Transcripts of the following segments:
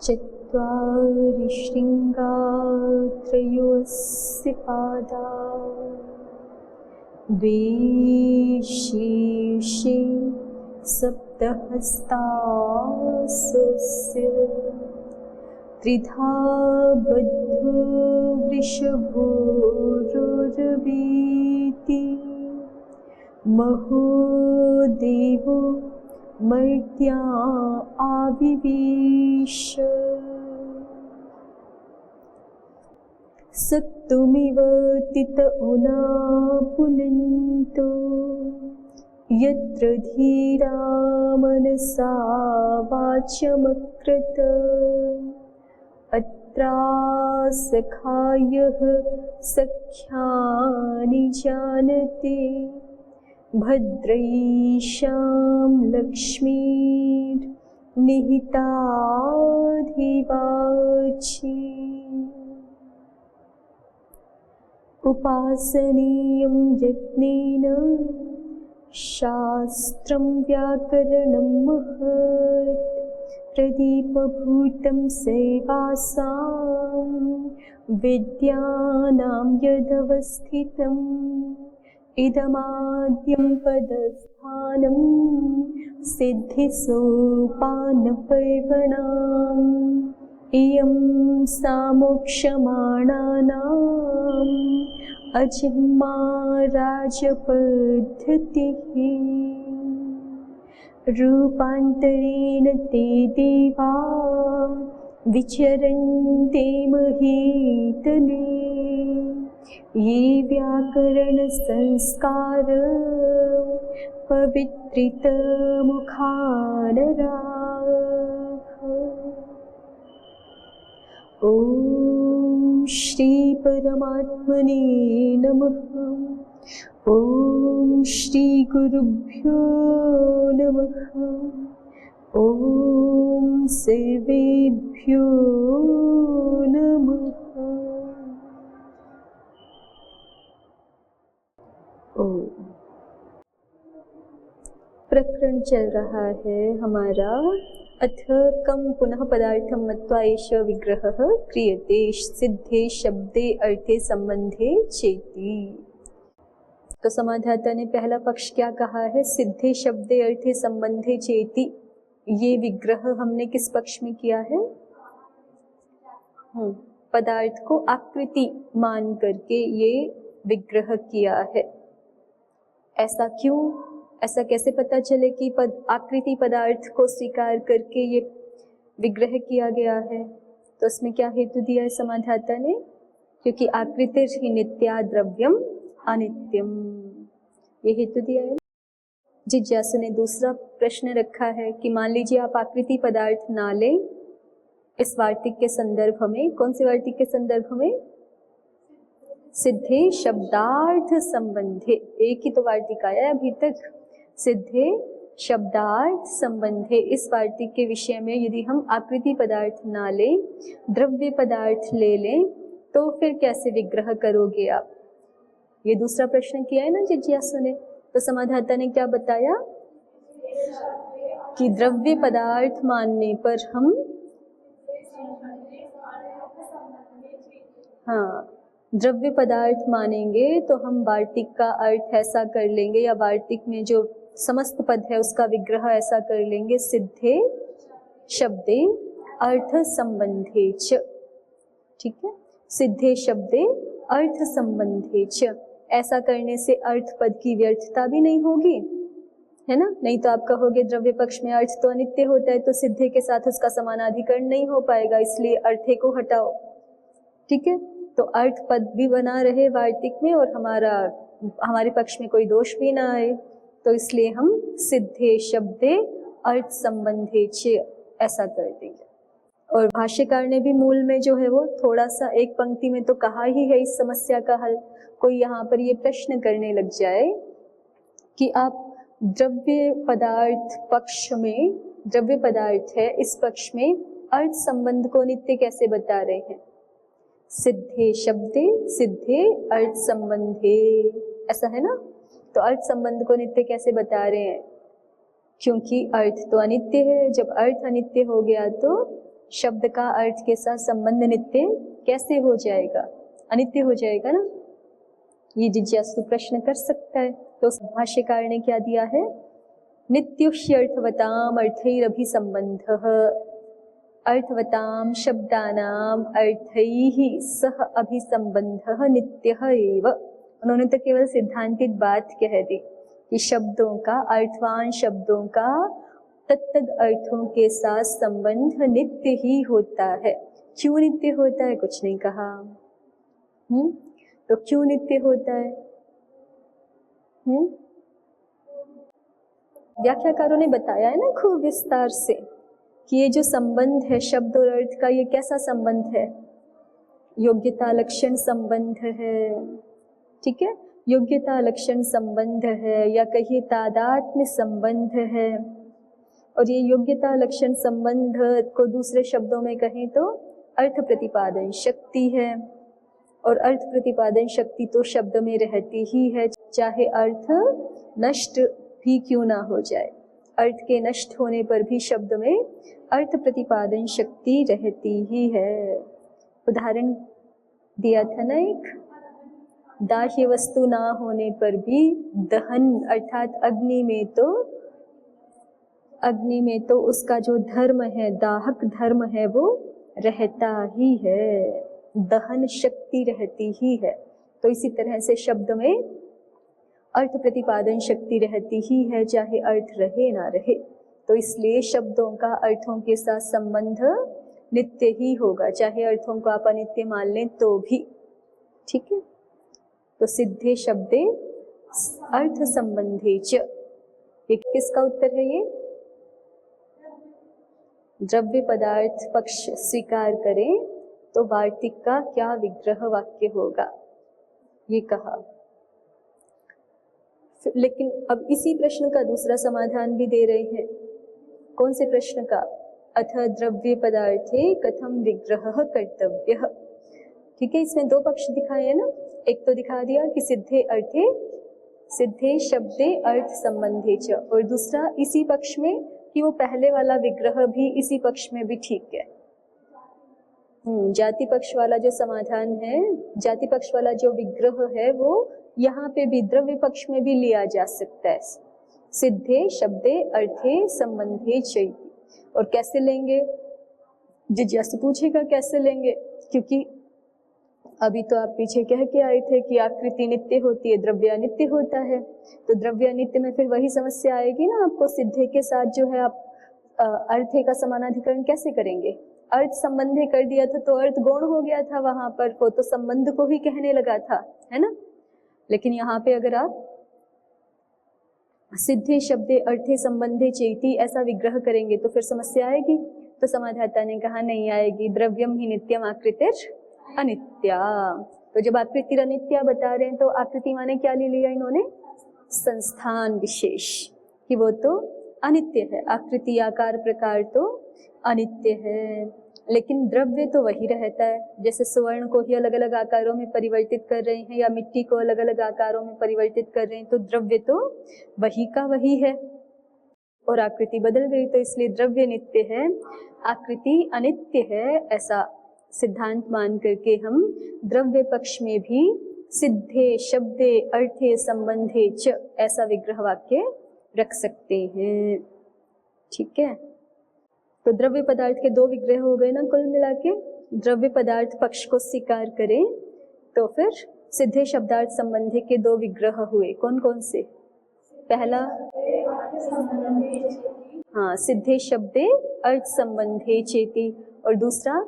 चत्वारि शृङ्गा त्रयोऽस्य पादा द्वे शीर्षे सप्तहस्तास्य त्रिधा बद्धो वृषभोरुर्वीति महोदेवो मर्त्या आविवेश सक्तुमिव तित उना पुनन्तो यत्र धीरा मनसा वाचमकृत अत्रासखायः सख्यानि जानते भद्रैषां लक्ष्मीर्निहिताधिवाची उपासनीयं यत्नेन शास्त्रं व्याकरणं महत् प्रदीपभूतं सेवासां विद्यानां यदवस्थितम् इदमाद्यं पदस्थानं सिद्धिसोपानपर्वणाम् इयं सा मोक्षमाणानाम् अजिह्मा राजपद्धतिः रूपान्तरेण ते देवा विचरन्ते महीतले ये व्याकरणसंस्कार पवित्रितमुखानराः। ॐ श्री परमात्मने नमः। ॐ श्री गुरुभ्यो नमः। ॐ सर्वेभ्यो नमः। प्रकरण चल रहा है हमारा अथ कम पुनः पदार्थम मत्वा एष विग्रहः क्रियते सिद्धे शब्दे अर्थे संबंधे चेति। तो समाधाता ने पहला पक्ष क्या कहा है? सिद्धे शब्दे अर्थे संबंधे चेति। ये विग्रह हमने किस पक्ष में किया है? पदार्थ को आकृति मान करके ये विग्रह किया है। ऐसा क्यों? ऐसा कैसे पता चले कि आकृति पदार्थ को स्वीकार करके ये विग्रह किया गया है? तो उसमें क्या हेतु दिया है समाधाता ने? क्योंकि आकृति ही नित्या द्रव्यम अनित्यम, ये हेतु दिया है। जिज्ञासु ने दूसरा प्रश्न रखा है कि मान लीजिए आप आकृति पदार्थ ना लें इस वार्तिक के संदर्भ में। कौन सी वार्तिक के संदर्भ में? सिद्धे शब्दार्थ संबंधे। एक ही तो वार्तिक आया है अभी तक, सिद्धे शब्दार्थ संबंधे। इस वार्तिक के विषय में यदि हम आकृति पदार्थ ना लें, द्रव्य पदार्थ ले लें, तो फिर कैसे विग्रह करोगे आप? ये दूसरा प्रश्न किया है ना जिज्ञासु ने। तो समाधाता ने क्या बताया कि द्रव्य पदार्थ मानने पर हम द्रव्य पदार्थ मानेंगे तो हम वार्तिक का अर्थ ऐसा कर लेंगे, या वार्तिक में जो समस्त पद है उसका विग्रह ऐसा कर लेंगे, सिद्धे शब्दे अर्थ संबंधे च। ठीक है, सिद्धे शब्दे अर्थ संबंधे च। ऐसा करने से अर्थ पद की व्यर्थता भी नहीं होगी, है ना? नहीं तो आप कहोगे द्रव्य पक्ष में अर्थ तो अनित्य होता है, तो सिद्धे के साथ उसका समानाधिकरण नहीं हो पाएगा, इसलिए अर्थे को हटाओ। ठीक है, तो अर्थ पद भी बना रहे वार्तिक में और हमारे पक्ष में कोई दोष भी ना आए, तो इसलिए हम सिद्धे शब्दे अर्थ संबंधे च ऐसा कर देंगे। और भाष्यकार ने भी मूल में जो है वो थोड़ा सा एक पंक्ति में तो कहा ही है इस समस्या का हल। कोई यहाँ पर ये प्रश्न करने लग जाए कि आप द्रव्य पदार्थ पक्ष में, द्रव्य पदार्थ है इस पक्ष में अर्थ संबंध को नित्य कैसे बता रहे हैं? सिद्धे शब्दे सिद्धे अर्थ संबंधे, ऐसा है ना। तो अर्थ संबंध को नित्य कैसे बता रहे हैं, क्योंकि अर्थ तो अनित्य है। जब अर्थ अनित्य हो गया तो शब्द का अर्थ के साथ संबंध नित्य कैसे हो जाएगा, अनित्य हो जाएगा ना। ये जिज्ञासु प्रश्न कर सकता है। तो भाष्यकार ने क्या दिया है, नित्युष्यर्थवताम अर्थैरभिसंबंधः, अर्थवताम शब्दानाम अर्थैः सह अभिसंबंधः नित्यः एव। उन्होंने तो केवल सिद्धांतिक बात कह दी कि शब्दों का, अर्थवान शब्दों का तत्तद अर्थों के साथ संबंध नित्य ही होता है। क्यों नित्य होता है कुछ नहीं कहा। तो क्यों नित्य होता है? व्याख्याकारों ने बताया है ना खूब विस्तार से कि ये जो संबंध है शब्द और अर्थ का, ये कैसा संबंध है, योग्यता लक्षण संबंध है। ठीक है, योग्यता लक्षण संबंध है, या कहिए तादात्म्य संबंध है। और ये योग्यता लक्षण संबंध को दूसरे शब्दों में कहें तो अर्थ प्रतिपादन शक्ति है। और अर्थ प्रतिपादन शक्ति तो शब्द में रहती ही है, चाहे अर्थ नष्ट भी क्यों ना हो जाए। अर्थ के नष्ट होने पर भी शब्द में अर्थ प्रतिपादन शक्ति रहती ही है। उदाहरण दिया था ना एक, दाह्य वस्तु ना होने पर भी दहन अर्थात अग्नि में तो उसका जो धर्म है, दाहक धर्म है, वो रहता ही है, दहन शक्ति रहती ही है। तो इसी तरह से शब्द में अर्थ प्रतिपादन शक्ति रहती ही है, चाहे अर्थ रहे ना रहे। तो इसलिए शब्दों का अर्थों के साथ संबंध नित्य ही होगा, चाहे अर्थों को आप अनित्य मान लें तो भी। ठीक है, तो सिद्धे शब्दे अर्थ संबंधे च, ये किसका उत्तर है? ये द्रव्य पदार्थ पक्ष स्वीकार करें तो वार्तिक का क्या विग्रह वाक्य होगा, ये कहा। लेकिन अब इसी प्रश्न का दूसरा समाधान भी दे रहे हैं। कौन से प्रश्न का? अथ द्रव्य पदार्थे कथम विग्रह कर्तव्य। ठीक है, इसमें दो पक्ष दिखाए हैं ना। एक तो दिखा दिया कि सिद्धे अर्थे सिद्धे शब्दे अर्थ संबंधे च, और दूसरा इसी पक्ष में कि वो पहले वाला विग्रह भी इसी पक्ष में भी ठीक है। जाति पक्ष वाला जो समाधान है, जाति पक्ष वाला जो विग्रह है, वो यहाँ पे भी द्रव्य पक्ष में भी लिया जा सकता है। सिद्धे शब्दे अर्थे संबंधे चैति। और कैसे लेंगे? जिज्ञासु पूछेगा कैसे लेंगे, क्योंकि अभी तो आप पीछे कह के आए थे कि आकृति नित्य होती है, द्रव्य अनित्य होता है। तो द्रव्य अनित्य में फिर वही समस्या आएगी ना आपको। सिद्धे के साथ जो है आप अर्थे का समानाधिकरण कैसे करेंगे? अर्थ संबंधे कर दिया था तो अर्थ गौण हो गया था वहां पर, वो तो संबंध को ही कहने लगा था, है ना। लेकिन यहाँ पे अगर आप सिद्धे शब्दे अर्थे संबंधे चेति ऐसा विग्रह करेंगे तो फिर समस्या आएगी। तो समाधाता ने कहा नहीं आएगी, द्रव्यम ही नित्यम आकृतिर अनित्या। तो जब आकृति अनित्या बता रहे हैं तो आकृति माने क्या ले लिया इन्होंने? संस्थान विशेष, कि वो तो अनित्य है। आकृति आकार प्रकार तो अनित्य है, लेकिन द्रव्य तो वही रहता है। जैसे स्वर्ण को ही अलग अलग आकारों में परिवर्तित कर रहे हैं या मिट्टी को अलग अलग आकारों में परिवर्तित कर रहे हैं, तो द्रव्य तो वही का वही है और आकृति बदल गई, तो इसलिए द्रव्य नित्य है, आकृति अनित्य है। ऐसा सिद्धांत मान करके हम द्रव्य पक्ष में भी सिद्धे शब्दे अर्थे संबंधे च ऐसा विग्रह वाक्य रख सकते हैं। ठीक है, तो द्रव्य पदार्थ के दो विग्रह हो गए ना कुल मिला के। द्रव्य पदार्थ पक्ष को स्वीकार करें तो फिर सिद्धे शब्दार्थ संबंधी के दो विग्रह हुए। कौन कौन से? पहला, हाँ, सिद्धे शब्दे अर्थ संबंधे चेति, और दूसरा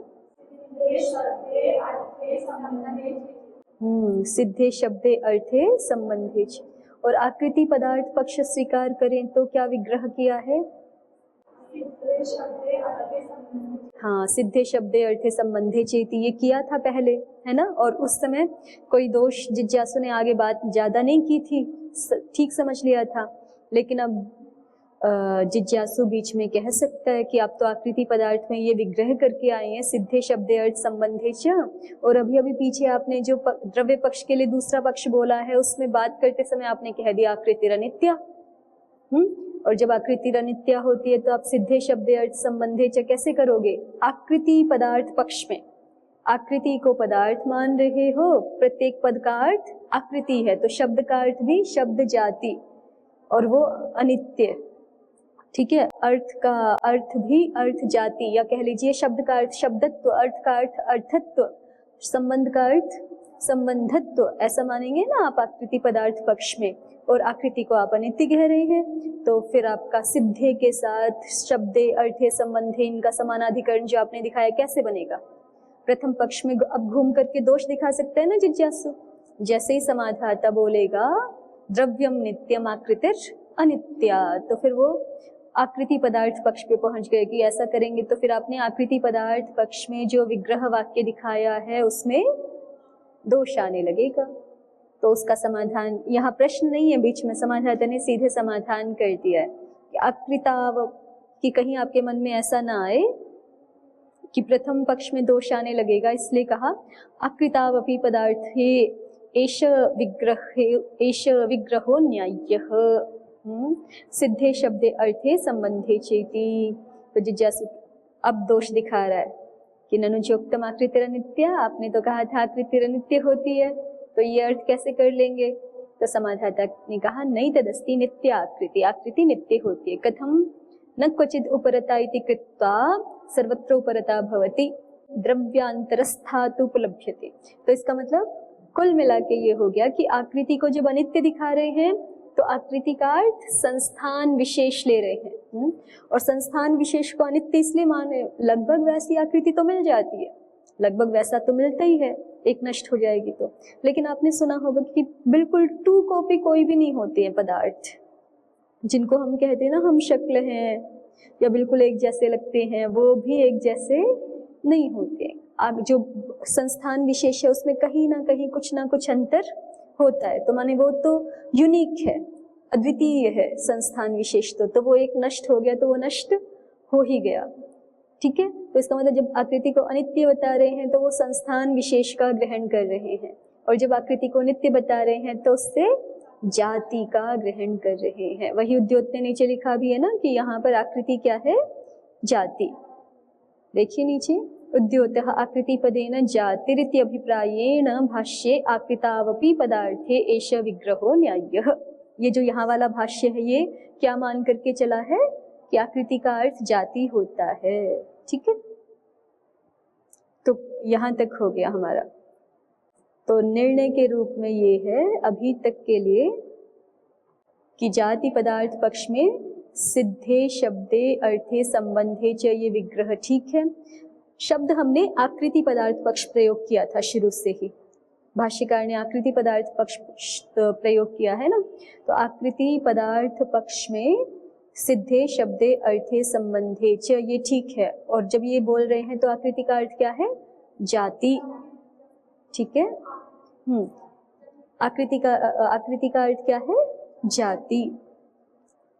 सिद्धे शब्दे अर्थे संबंधे। और आकृति पदार्थ पक्ष स्वीकार करें तो क्या विग्रह किया है? हाँ, सिद्धे शब्दे अर्थे संबंधे चेति, ये किया था पहले, है ना। और उस समय कोई दोष जिज्ञासु ने आगे बात ज्यादा नहीं की थी, ठीक समझ लिया था। लेकिन अब जिज्ञासु बीच में कह सकता है कि आप तो आकृति पदार्थ में ये विग्रह करके आए हैं सिद्धे शब्दे अर्थ संबंधे च, और अभी अभी पीछे आपने जो द्रव्य पक्ष के लिए दूसरा पक्ष बोला है उसमें बात करते समय आपने कह दिया आकृतिर अनित्या। और जब आकृतिर अनित्या होती है तो आप सिद्धे शब्दे अर्थ संबंधे च कैसे करोगे? आकृति पदार्थ पक्ष में आकृति को पदार्थ मान रहे हो, प्रत्येक पद का अर्थ आकृति है, तो शब्द का अर्थ भी शब्द जाति और वो अनित्य, ठीक है। अर्थ का अर्थ भी अर्थ जाति, या कह लीजिए शब्द का अर्थ शब्दत्व, अर्थ का अर्थ अर्थत्व, संबंध का अर्थ संबंधत्व, ऐसा मानेंगे ना आप आकृति पदार्थ पक्ष में, और आकृति को आप अनित्य कह रहे हैं, तो फिर आपका सिद्धे के साथ शब्दे अर्थे संबंधे इनका समानाधिकरण जो आपने दिखाया कैसे बनेगा? प्रथम पक्ष में अब घूम करके दोष दिखा सकते हैं ना जिज्ञासु। जैसे ही समाधाता बोलेगा द्रव्यम नित्यम आकृतिर अनित्या, तो फिर वो आकृति पदार्थ पक्ष पे पहुंच गए कि ऐसा करेंगे तो फिर आपने आकृति पदार्थ पक्ष में जो विग्रह वाक्य दिखाया है उसमें दोष आने लगेगा। तो उसका समाधान, यहाँ प्रश्न नहीं है बीच में, समाधाता ने सीधे समाधान कर दिया है कि आकृताव, कि कहीं आपके मन में ऐसा ना आए कि प्रथम पक्ष में दोष आने लगेगा, इसलिए कहा आकृतावपि पदार्थे एष विग्रहो न्याय्यः सिद्धे शब्दे अर्थे संबंधे चेति। तो जिज्ञासु अब दोष दिखा रहा है कि ननुचोक्तम आकृतिर अनित्या, आपने तो कहा था आकृतिर अनित्य होती है, तो ये अर्थ कैसे कर लेंगे? तो समाधाता ने कहा नहीं तदस्ति नित्य आकृति, आकृति नित्य होती है। कथम? न क्वचिद उपरता इति कृत्वा सर्वत्र उपरता भवति द्रव्यांतरस्थातु उपलभ्यते। तो इसका मतलब कुल मिला के ये हो गया कि आकृति को जब अनित्य दिखा रहे हैं तो आकृति का अर्थ संस्थान विशेष ले रहे हैं, और संस्थान विशेष को अनित्य इसलिए माने, लगभग वैसी आकृति तो मिल जाती है, लगभग वैसा तो मिलता ही है, एक नष्ट हो जाएगी तो। लेकिन आपने सुना होगा कि बिल्कुल टू कॉपी कोई भी नहीं होती है पदार्थ, जिनको हम कहते हैं ना हम शक्ल हैं या बिल्कुल एक जैसे लगते हैं, वो भी एक जैसे नहीं होते। आप जो संस्थान विशेष है उसमें कहीं ना कहीं कुछ ना कुछ अंतर होता है, तो माने वो तो यूनिक है, अद्वितीय है संस्थान विशेष, तो वो एक नष्ट हो गया तो वो नष्ट हो ही गया, ठीक है। तो इसका मतलब जब आकृति को अनित्य बता रहे हैं तो वो संस्थान विशेष का ग्रहण कर रहे हैं, और जब आकृति को नित्य बता रहे हैं तो उससे जाति का ग्रहण कर रहे हैं। वही उद्योत ने नीचे लिखा भी है ना कि यहाँ पर आकृति क्या है? जाति। देखिए नीचे, उद्योतः आकृति पदेन जातिरिति अभिप्रायेण भाष्ये आकृतावपि पदार्थे एष विग्रहो न्याय्यः। ये जो यहाँ वाला भाष्य है ये क्या मान करके चला है कि आकृति का अर्थ जाति होता है, ठीक है। तो यहाँ तक हो गया हमारा। तो निर्णय के रूप में ये है अभी तक के लिए कि जाति पदार्थ पक्ष में सिद्धे शब्दे अर्थे संबंधे च ये विग्रह ठीक है। शब्द हमने आकृति पदार्थ पक्ष प्रयोग किया था शुरू से ही, भाष्यकार ने आकृति पदार्थ पक्ष प्रयोग किया है ना, तो आकृति पदार्थ पक्ष में सिद्धे शब्दे अर्थे संबंधे च ये ठीक है। और जब ये बोल रहे हैं तो आकृति का अर्थ क्या है? जाति, ठीक है। आकृति का अर्थ क्या है? जाति।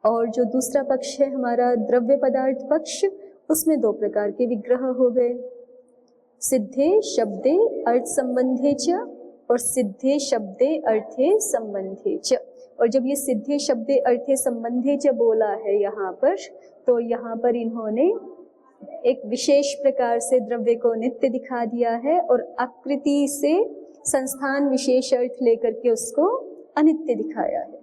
और जो दूसरा पक्ष है हमारा द्रव्य पदार्थ पक्ष, उसमें दो प्रकार के विग्रह हो गए, सिद्धे शब्दे अर्थ संबंधे च और सिद्धे शब्दे अर्थे संबंधे च। और जब ये सिद्धे शब्दे अर्थे संबंधे च बोला है यहाँ पर, तो यहाँ पर इन्होंने एक विशेष प्रकार से द्रव्य को नित्य दिखा दिया है और आकृति से संस्थान विशेष अर्थ लेकर के उसको अनित्य दिखाया है,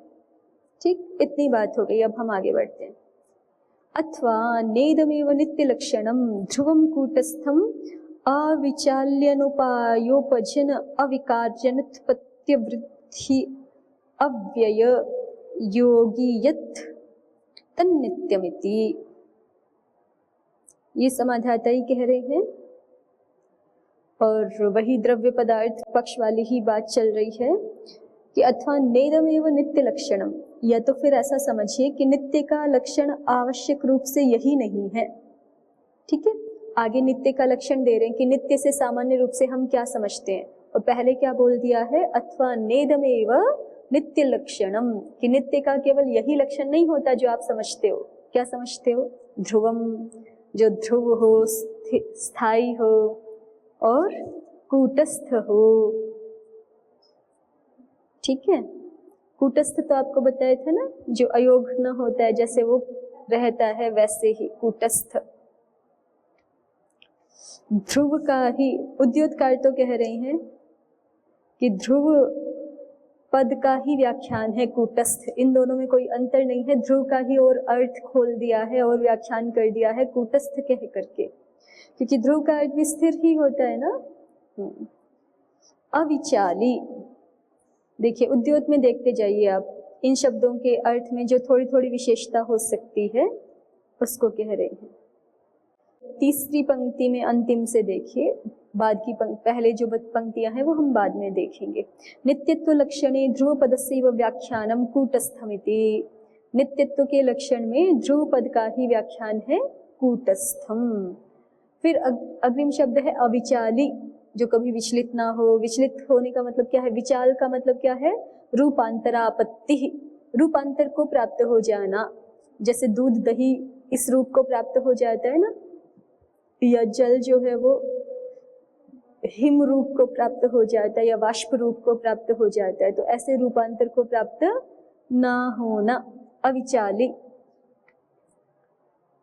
ठीक। इतनी बात हो गई। अब हम आगे बढ़ते हैं। अथवा नेदमेव नित्य लक्षणम ध्रुवम कूटस्थम अविचाल्यनुपायोपजन अविकार्यनुत्पत्ति वृद्धि अव्यय योगी यत् तन्नित्यमिति। ये समाधाता ही कह रहे हैं और वही द्रव्य पदार्थ पक्ष वाली ही बात चल रही है कि अथवा नेदमेव नित्य लक्षणम, या तो फिर ऐसा समझिए कि नित्य का लक्षण आवश्यक रूप से यही नहीं है, ठीक है। आगे नित्य का लक्षण दे रहे हैं कि नित्य से सामान्य रूप से हम क्या समझते हैं, और पहले क्या बोल दिया है? अथवा नेदमेव नित्य लक्षणम, कि नित्य का केवल यही लक्षण नहीं होता जो आप समझते हो। क्या समझते हो? ध्रुवम, जो ध्रुव हो, स्थायी हो, और कूटस्थ हो। ठीक है, कूटस्थ तो आपको बताए थे ना, जो अयोग न होता है, जैसे वो रहता है वैसे ही कूटस्थ। ध्रुव का ही उद्योतकार तो कह रहे हैं कि ध्रुव पद का ही व्याख्यान है कूटस्थ। इन दोनों में कोई अंतर नहीं है, ध्रुव का ही और अर्थ खोल दिया है और व्याख्यान कर दिया है कूटस्थ कह करके, क्योंकि ध्रुव का अर्थ भी स्थिर ही होता है ना। अविचाली, देखिए उद्योत में देखते जाइए आप, इन शब्दों के अर्थ में जो थोड़ी थोड़ी विशेषता हो सकती है उसको कह रहे हैं। तीसरी पंक्ति में अंतिम से देखिए, बाद की पहले जो पंक्तियां हैं वो हम बाद में देखेंगे। नित्यत्व लक्षणे ध्रुव पदस्यैव व्याख्यानम कूटस्थमिति। नित्यत्व के लक्षण में ध्रुव पद का ही व्याख्यान है कूटस्थम। फिर अग्रिम शब्द है अविचाली, जो कभी विचलित ना हो। विचलित होने का मतलब क्या है? विचाल का मतलब क्या है? रूपांतरापत्ति, रूपांतर को प्राप्त हो जाना। जैसे दूध दही इस रूप को प्राप्त हो जाता है ना, या जल जो है वो हिम रूप को प्राप्त हो जाता है या वाष्प रूप को प्राप्त हो जाता है, तो ऐसे रूपांतर को प्राप्त ना होना अविचाली।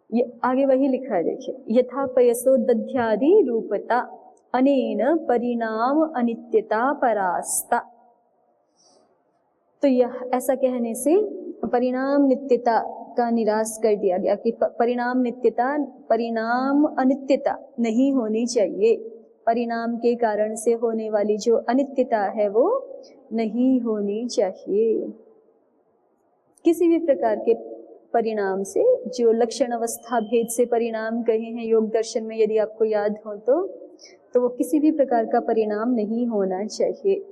ये आगे वही लिखा है, देखिए, यथा पयसो दध्यादि रूपता अनेन परिणाम अनित्यता परास्ता। तो यह ऐसा कहने से परिणाम नित्यता का निराश कर दिया गया कि परिणाम नित्यता, परिणाम अनित्यता नहीं होनी चाहिए। परिणाम के कारण से होने वाली जो अनित्यता है वो नहीं होनी चाहिए। किसी भी प्रकार के परिणाम से, जो लक्षण अवस्था भेद से परिणाम कहे हैं योग दर्शन में, यदि आपको याद हो तो वो किसी भी प्रकार का परिणाम नहीं होना चाहिए।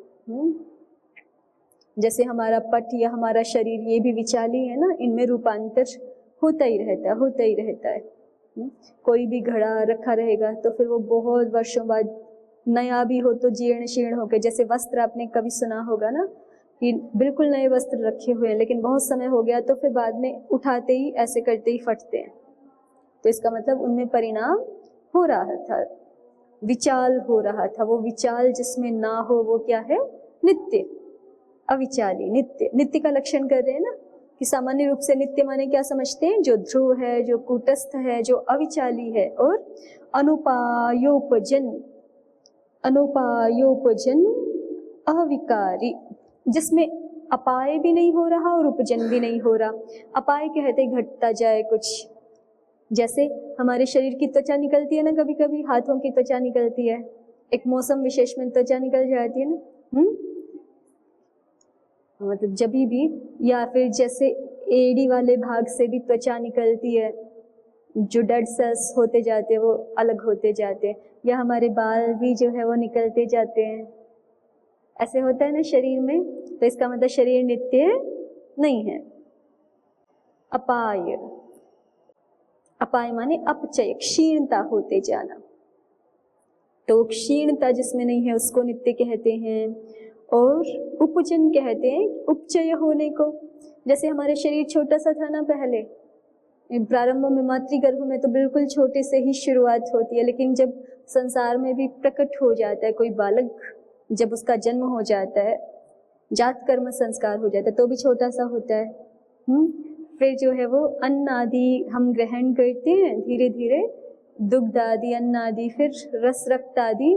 जैसे हमारा पट या हमारा शरीर, ये भी विचाली है ना, इनमें रूपांतर होता ही रहता है। कोई भी घड़ा रखा रहेगा तो फिर वो बहुत वर्षों बाद नया भी हो तो जीर्ण शीर्ण होकर, जैसे वस्त्र आपने कभी सुना होगा ना कि बिल्कुल नए वस्त्र रखे हुए हैं लेकिन बहुत समय हो गया तो फिर बाद में उठाते ही ऐसे करते ही फटते हैं। तो इसका मतलब उनमें परिणाम हो रहा था, विचाल हो रहा था। वो विचाल जिसमें ना हो वो क्या है? नित्य, अविचाली, नित्य। नित्य का लक्षण कर रहे हैं ना कि सामान्य रूप से नित्य माने क्या समझते हैं? जो ध्रुव है, जो कूटस्थ है, जो अविचाली है, और अनुपायोपजन, अनुपायोपजन अविकारी, जिसमें अपाय भी नहीं हो रहा और उपजन भी नहीं हो रहा। अपाय कहते घटता जाए कुछ, जैसे हमारे शरीर की त्वचा निकलती है ना, कभी कभी हाथों की त्वचा निकलती है, एक मौसम विशेष में त्वचा निकल जाती है ना, मतलब जब भी, या फिर जैसे एड़ी वाले भाग से भी त्वचा निकलती है, जो डेड सेल्स होते जाते हैं वो अलग होते जाते हैं, या हमारे बाल भी जो है वो निकलते जाते हैं, ऐसे होता है ना शरीर में। तो इसका मतलब शरीर नित्य नहीं है। अपाय, अपाय माने अपचय, क्षीणता होते जाना। तो क्षीणता जिसमें नहीं है उसको नित्य कहते हैं। और उपजन कहते हैं उपचय होने को। जैसे हमारे शरीर छोटा सा था ना पहले, प्रारंभ में मातृगर्भ में तो बिल्कुल छोटे से ही शुरुआत होती है, लेकिन जब संसार में भी प्रकट हो जाता है कोई बालक, जब उसका जन्म हो जाता है, जात कर्म संस्कार हो जाता है, तो भी छोटा सा होता है। फिर जो है वो अन्न आदि हम ग्रहण करते हैं धीरे धीरे, दुग्ध आदि, अन्न आदि, फिर रस रक्त आदि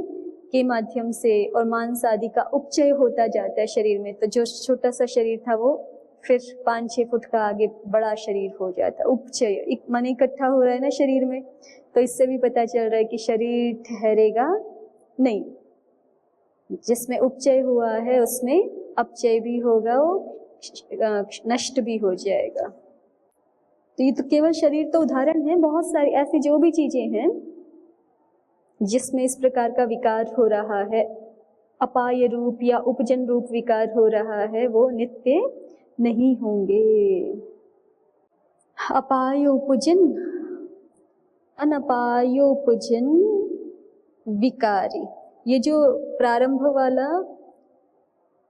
के माध्यम से, और मांस आदि का उपचय होता जाता है शरीर में। तो जो छोटा सा शरीर था वो फिर 5-6 फुट का आगे बड़ा शरीर हो जाता है। उपचय मन इकट्ठा हो रहा है ना शरीर में, तो इससे भी पता चल रहा है कि शरीर ठहरेगा नहीं। जिसमें उपचय हुआ है उसमें अपचय भी होगा, वो नष्ट भी हो जाएगा। तो ये तो केवल शरीर तो उदाहरण है, बहुत सारी ऐसी जो भी चीजें हैं जिसमें इस प्रकार का विकार हो रहा है, अपाय रूप या उपजन रूप विकार हो रहा है, वो नित्य नहीं होंगे। अपायोपजन, अनपायोपजन विकारी, ये जो प्रारंभ वाला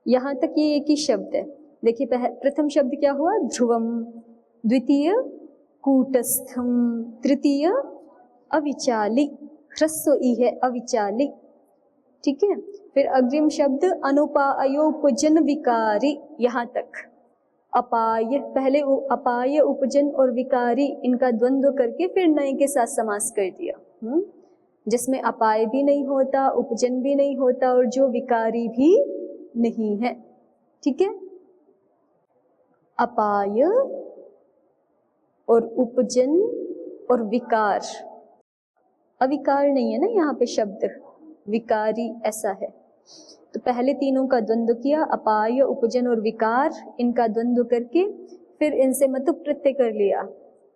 यहाँ तक ये एक ही शब्द है। देखिए प्रथम शब्द क्या हुआ, ध्रुवम, द्वितीय कूटस्थम, तृतीय अविचाली, ह्रस्व ई है अविचाली, ठीक है। फिर अग्रिम शब्द अनुपायोपजन विकारी, यहाँ तक अपाय, पहले अपाय उपजन और विकारी इनका द्वंद्व करके फिर नए के साथ समास कर दिया, जिसमें अपाय भी नहीं होता, उपजन भी नहीं होता और जो विकारी भी नहीं है, ठीक है। अपाय और उपजन और विकार, अविकार नहीं है ना यहाँ पे शब्द, विकारी ऐसा है। तो पहले तीनों का द्वंद्व किया, अपाय उपजन और विकार, इनका द्वंद्व करके फिर इनसे मतुप प्रत्यय कर लिया।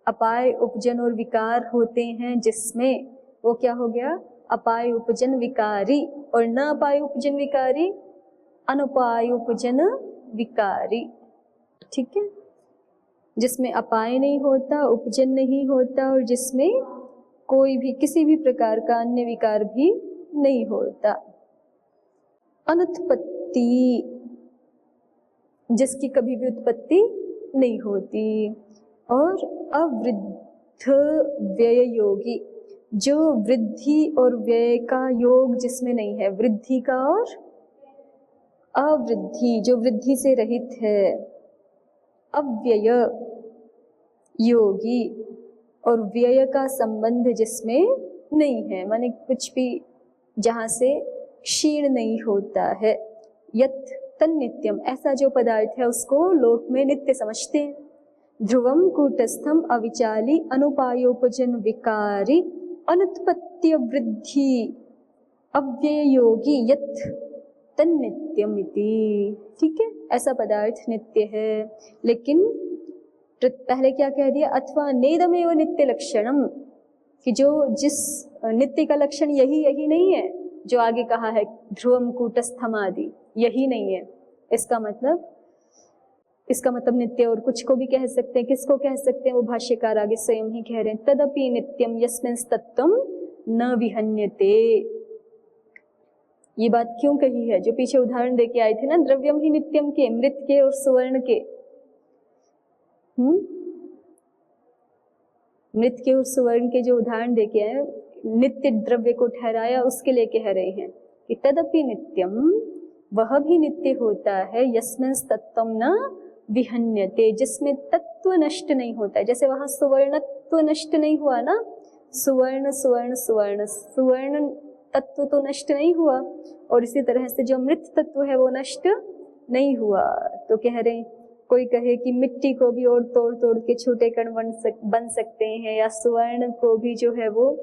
अपाय उपजन और विकार होते हैं जिसमें वो क्या हो गया, अपाय उपजन विकारी, और न अपाय उपजन विकारी अनुपाय उपजन विकारी, ठीक है। जिसमें अपाय नहीं होता, उपजन नहीं होता और जिसमें कोई भी किसी भी प्रकार का अन्य विकार भी नहीं होता। अनुत्पत्ति, जिसकी कभी भी उत्पत्ति नहीं होती। और अवृद्ध व्यय योगी, जो वृद्धि और व्यय का योग जिसमें नहीं है, वृद्धि का और अवृद्धि, जो वृद्धि से रहित है। अव्यय योगी, और व्यय का संबंध जिसमें नहीं है, माने कुछ भी जहाँ से क्षीण नहीं होता है। यत् तन्नित्यम, ऐसा जो पदार्थ है उसको लोक में नित्य समझते हैं। ध्रुवम कूटस्थम अविचाली अनुपायोपजन विकारी अनुत्पत्ति वृद्धि अव्यय योगी यत् तन्नित्यम इति, ठीक है। ऐसा पदार्थ नित्य है, लेकिन पहले क्या कह दिया, अथवा नेदमेव नित्य लक्षणम, कि जो जिस नित्य का लक्षण यही नहीं है, जो आगे कहा है ध्रुवम कूटस्थम आदि, यही नहीं है। इसका मतलब नित्य और कुछ को भी कह सकते हैं। किसको कह सकते हैं, वो भाष्यकार आगे स्वयं ही कह रहे हैं। तदपि नित्यम यस्मिन् तत्त्वम न विहन्यते। ये बात क्यों कही है, जो पीछे उदाहरण देके आए थे ना, द्रव्यम ही नित्यम के, मृत के और सुवर्ण के, मृत के और सुवर्ण के जो उदाहरण देके आए, नित्य द्रव्य को ठहराया, उसके लिए कह रहे हैं कि तदपि नित्यम, वह भी नित्य होता है, यस्मिन् तत्त्वम न विहन्यते, जिसमें तत्व नष्ट नहीं होता है। जैसे वहां सुवर्णत्व नष्ट नहीं हुआ ना, सुवर्ण सुवर्ण सुवर्ण, सुवर्ण तत्व तो नष्ट नहीं हुआ, और इसी तरह से जो मृत तत्व है वो नष्ट नहीं हुआ। तो कह रहे हैं, कोई कहे कि मिट्टी को भी और तोड़ तोड़ के छोटे कण बन सकते हैं, या सुवर्ण को भी जो है वो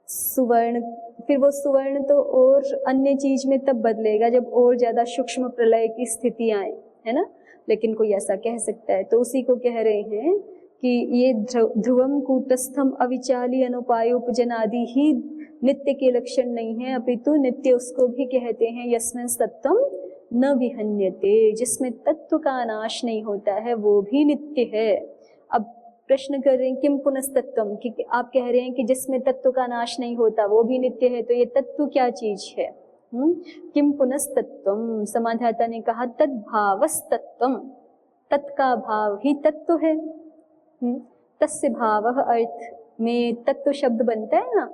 सुवर्ण, फिर वो सुवर्ण तो और अन्य चीज में तब बदलेगा जब और ज्यादा सूक्ष्म प्रलय की स्थिति आए, है ना। लेकिन कोई ऐसा कह सकता है, तो उसी को कह रहे हैं कि ये ध्रुवम कूटस्थम अविचाली अनुपायोपजन आदि ही नित्य के लक्षण नहीं है, अपितु नित्य उसको भी कहते हैं यस्मिन् तत्त्वम न विहन्यते, जिसमें तत्व का नाश नहीं होता है, वो भी नित्य है। अब प्रश्न कर रहे हैं किम पुनस्तत्वम, कि आप कह रहे हैं कि जिसमें तत्व का नाश नहीं होता वो भी नित्य है, तो ये तत्व क्या चीज है। किम पुनस्तत्वम, समाधाता ने कहा तद्भावस्तत्वम, तत् का भाव ही तत्व है। तस्य भावः, अर्थ में तत्व शब्द बनता है ना,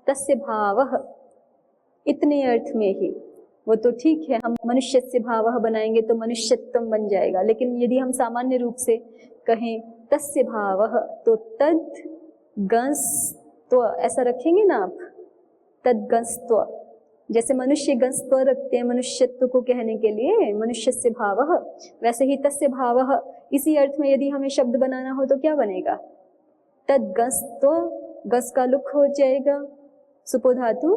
तस्य भावः, इतने अर्थ में ही, वो तो ठीक है, हम मनुष्य से भावः बनाएंगे तो मनुष्यत्वम बन जाएगा, लेकिन यदि हम सामान्य रूप से कहें तस्य भावः, तो तद गंस्त्व ऐसा रखेंगे ना आप, तद गंस्त्व, जैसे मनुष्य गंस्त्व रखते हैं मनुष्यत्व को कहने के लिए, मनुष्य से भावः, वैसे ही तस्य भावः, इसी अर्थ में यदि हमें शब्द बनाना हो तो क्या बनेगा, तद गंस्त्व, गस का लुक हो जाएगा, सुपो धातु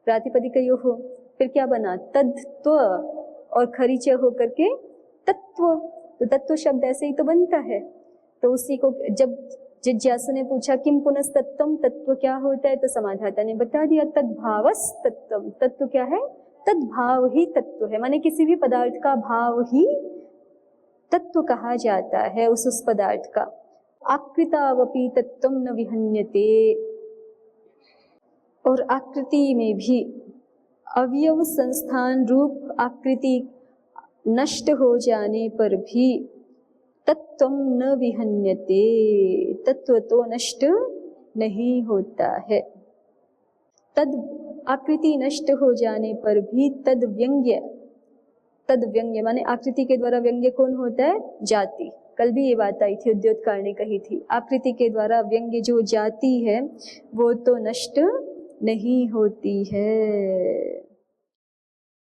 प्रातिपदिकयो हो, फिर क्या बना तत्व, और खरीच होकर के तत्व, तो तत्व शब्द ऐसे ही तो बनता है। तो उसी को जब जिज्ञासु ने पूछा किम पुनस्तत्वम, तत्व क्या होता है, तो समाधाता ने बता दिया तद्भावस तत्वम, तत्व क्या है, तद्भाव ही तत्व है, माने किसी भी पदार्थ का भाव ही तत्व कहा जाता है उस पदार्थ का। आकृतावपि तत्वम न विहन्यते, और आकृति में भी अवयव संस्थान रूप आकृति नष्ट हो जाने पर भी तत्व न विहन्यते, तत्व तो नष्ट नहीं होता है। तद आकृति नष्ट हो जाने पर भी तद व्यंग्य, तद व्यंग्य माने आकृति के द्वारा व्यंग्य कौन होता है? जाति। कल भी ये बात आई थी, उद्योतकार ने कही थी, आकृति के द्वारा व्यंग्य जो जाति है वो तो नष्ट नहीं होती है।